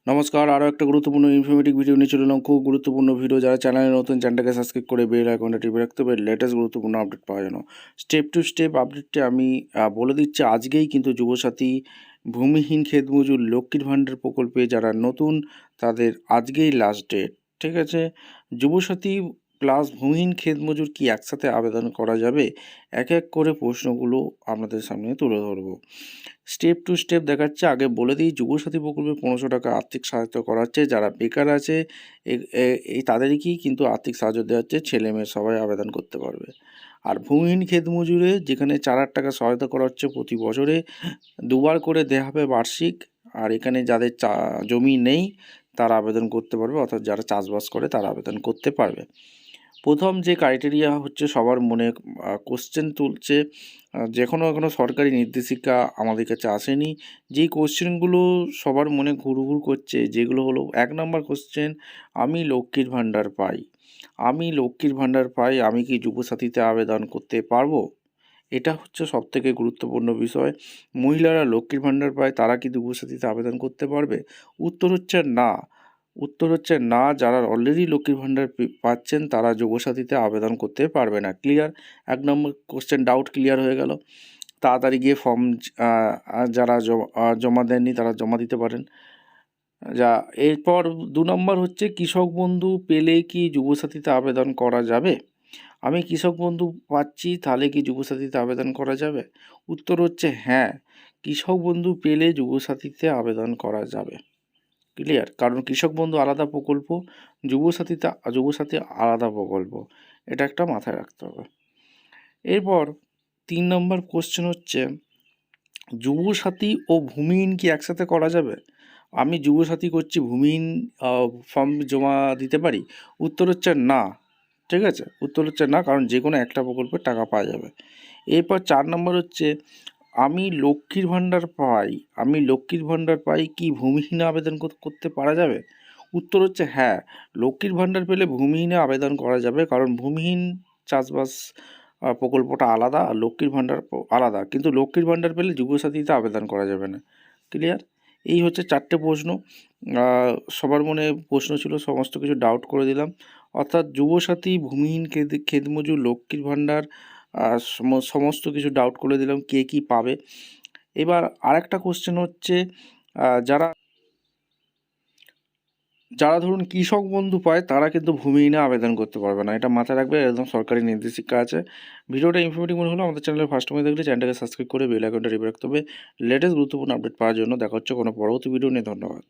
নমস্কার, আরও একটা গুরুত্বপূর্ণ ইনফরমেটিভ ভিডিও নিয়ে চলে এলাম। খুব গুরুত্বপূর্ণ ভিডিও। যারা চ্যানেলে নতুন, চ্যানেলটাকে সাবস্ক্রাইব করে বেল আইকনটা টিপে রাখতে হবে লেটেস্ট গুরুত্বপূর্ণ আপডেট পাওয়ার জন্য। স্টেপ টু স্টেপ আপডেটটি আমি বলে দিচ্ছি। আজকেই কিন্তু যুবসাথী, ভূমিহীন ক্ষেতমজুর, লক্ষ্মীর ভাণ্ডার প্রকল্পে যারা নতুন তাদের আজকেই লাস্ট ডেট। ঠিক আছে, যুবসাথী প্লাস ভূমিহীন ক্ষেতমজুর কি একসাথে আবেদন করা যাবে? এক এক করে প্রশ্নগুলো আপনাদের সামনে তুলে ধরবো। স্টেপ টু স্টেপ দেখাচ্ছে। আগে বলে দিই, যুবসাথী প্রকল্পে 1500 টাকা আর্থিক সাহায্য করা হচ্ছে। যারা বেকার আছে এই তাদেরকেই কিন্তু আর্থিক সাহায্য দেওয়া হচ্ছে। ছেলে মেয়ে সবাই আবেদন করতে পারবে। আর ভূমিহীন ক্ষেতমজুরে যেখানে 4,000 টাকা সহায়তা করা হচ্ছে প্রতি বছরে, দুবার করে দেওয়া হবে বার্ষিক। আর এখানে যাদের জমি নেই তারা আবেদন করতে পারবে, অর্থাৎ যারা চাষবাস করে তারা আবেদন করতে পারবে। প্রথম যে ক্রাইটেরিয়া হচ্ছে, সবার মনে কোশ্চেন তুলছে, এখনও সরকারি নির্দেশিকা আমাদের কাছে আসেনি। যেই কোশ্চেনগুলো সবার মনে ঘুরঘুর করছে, যেগুলো হলো 1 নম্বর কোশ্চেন, আমি লক্ষ্মীর ভাণ্ডার পাই, আমি কি যুবসাথীতে আবেদন করতে পারবো? এটা হচ্ছে সবথেকে গুরুত্বপূর্ণ বিষয়। মহিলারা লক্ষ্মীর ভাণ্ডার পায়, তারা কি যুবসাথীতে আবেদন করতে পারবে? উত্তর হচ্ছে না। যারা অলরেডি লক্ষ্মীর ভাণ্ডার পাচ্ছেন তারা যুবসাথীতে আবেদন করতে পারবে না। ক্লিয়ার? 1 নম্বর কোশ্চেন ডাউট ক্লিয়ার হয়ে গেল। তাড়াতাড়ি গিয়ে ফর্ম যারা জমা দেননি তারা জমা দিতে পারেন। এরপর 2 নম্বর হচ্ছে, কৃষক বন্ধু পেলে কি যুবসাথীতে আবেদন করা যাবে? আমি কৃষক বন্ধু পাচ্ছি, তাহলে কি যুবসাথীতে আবেদন করা যাবে? উত্তর হচ্ছে হ্যাঁ, কৃষক বন্ধু পেলে যুবসাথীতে আবেদন করা যাবে। ক্লিয়ার? কারণ কৃষক বন্ধু আলাদা প্রকল্প, যুবসাথী আলাদা প্রকল্প। এটা একটা মাথায় রাখতে হবে। এরপর 3 নম্বর কোশ্চেন হচ্ছে, যুবসাথী ও ভূমিহীন কি একসাথে করা যাবে? আমি যুবসাথী করছি, ভূমিহীন ফর্ম জমা দিতে পারি? উত্তর হচ্ছে না। ঠিক আছে, উত্তর হচ্ছে না, কারণ যে কোনো একটা প্রকল্পের টাকা পাওয়া যাবে। এরপর 4 নম্বর হচ্ছে, আমি লক্ষ্মীর ভাণ্ডার পাই কি ভূমিহীনে আবেদন করতে পারা যাবে? উত্তর হচ্ছে হ্যাঁ, লক্ষ্মীর ভাণ্ডার পেলে ভূমিহীনে আবেদন করা যাবে, কারণ ভূমিহীন চাষবাস প্রকল্পটা আলাদা, আর লক্ষ্মীর ভাণ্ডার আলাদা। কিন্তু লক্ষ্মীর ভাণ্ডার পেলে যুবসাথীতে আবেদন করা যাবে না। ক্লিয়ার? এই হচ্ছে 4টে প্রশ্ন। সবার মনে প্রশ্ন ছিল, সমস্ত কিছু ডাউট করে দিলাম। অর্থাৎ যুবসাথী, ভূমিহীন ক্ষেতমজুর, লক্ষ্মীর ভাণ্ডার, সমস্ত কিছু ডাউট করে দিলাম কে কী পাবে। এবার আরেকটা কোশ্চেন হচ্ছে, যারা ধরুন কৃষক বন্ধু পায় তারা কিন্তু ভূমিহীনে আবেদন করতে পারবে না। এটা মাথায় রাখবে, একদম সরকারি নির্দেশিকা আছে। ভিডিওটা ইনফরমেটিভ মনে হলো আমাদের চ্যানেলে ফার্স্ট টাইম দেখলে চ্যানেলটাকে সাবস্ক্রাইব করে বেল আইকনটা টিপে রাখতে হবে লেটেস্ট গুরুত্বপূর্ণ আপডেট পাওয়ার জন্য। দেখা হচ্ছে কোনো পরবর্তী ভিডিও নিয়ে। ধন্যবাদ।